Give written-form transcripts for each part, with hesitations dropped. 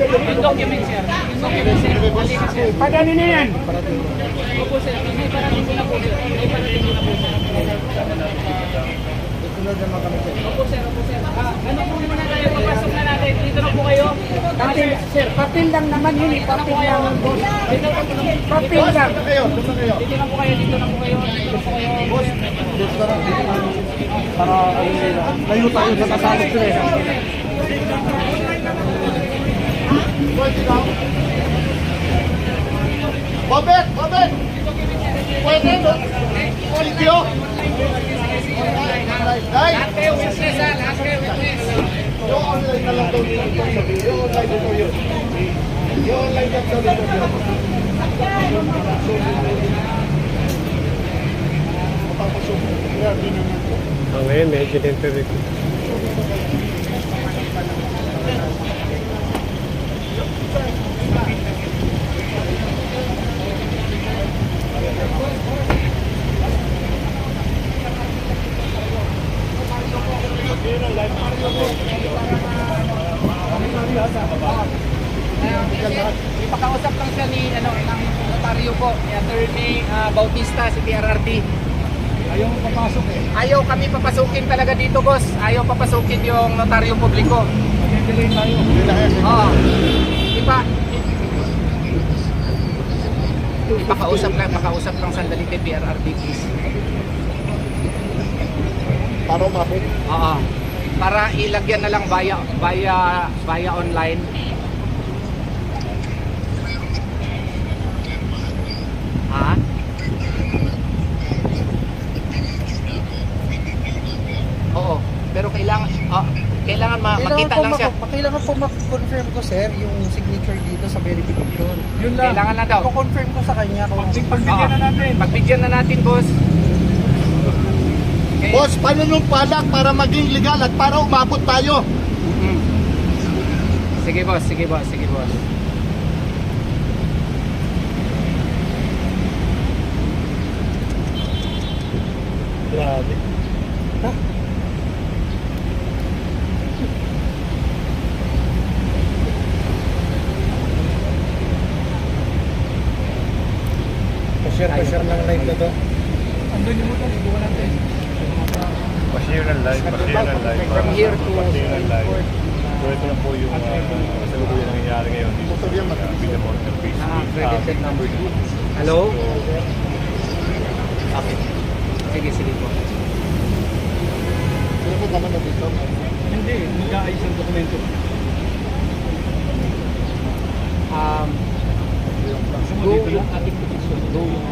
Yung document, sir. Yung document, sir. Halika, sir. Padali na yan. Opo, sir. May parating ko na po, sir. May parating ko na po, sir. Opo, sir. Opo, sir. Ano po muna tayo? Papasok na natin. Dito na po kayo. Papel, sir, papel lang naman yun eh. Papel lang. Dito na po kayo. Papel lang. Dito na po kayo. Dito na po kayo. Dito na po kayo. Para layo tayo sa kasalit ko eh. Bobet! Bobet! Pwede no? Video? Dahil? Lahat kayo witness, ha? Lahat kayo witness. Yung online na lang daw dito sabi. Yung online dito yun. Yung online na daw dito yun. Mapapasok. Ngayon, medyo din pero Ipakausap lang siya ni ng notaryo po, ni Attorney Bautista, si PRRT. Ayaw papasok eh. Ayaw kami papasukin talaga dito, boss. Ayaw papasukin yung notaryo publiko. Delay tayo. Oo. Ipakausap lang sandali kay PRRT, please. Para umabot. Oo. Para ilagyan na lang via online. Ha? Oo. Pero kailangan makita lang siya. Kailangan po ma-confirm ko, sir, yung signature dito sa verification. Yun lang. Kailangan na daw. I-confirm ko sa kanya kung Pagbigyan na natin. Pagbigyan na natin, boss. Okay. Boss, paano yung palak para maging legal at para umabot tayo? Sige, boss. Sige, boss. Sige, boss. grabe. Pa-share ng live na to. Andun yung motor, ibuwan natin. Pa-share ng live, pa-share ng live. From here to pa-share ng live. So ito na po yung kasalukuyan na nangyayari ngayon dito sa Pinamon ng Credited number 2. Hello? Okay. Sige po. Sino po naman na dito? Hindi, mag-aayos ang dokumento. Go yung ating petition. Go yung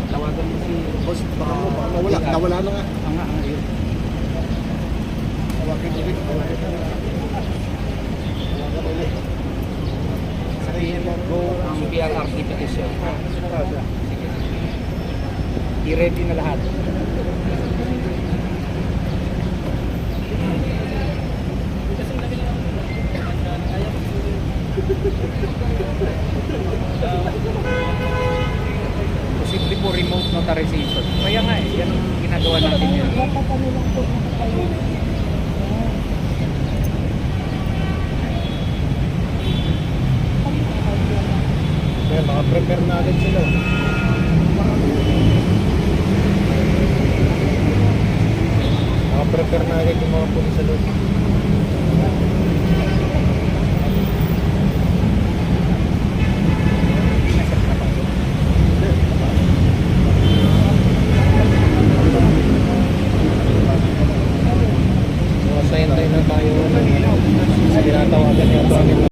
tawagan mo si Boss, baka nawala na nga. ang yun. Tawagin ulit. Sabihin mo, go ang PRRT petition. Sige. I-ready na lahat. Posible po remote notarization. Kaya nga yan ang ginagawa natin yan. Kaya maka-prepare na agad sila. Maka-prepare na agad yung mga pulis sa loob.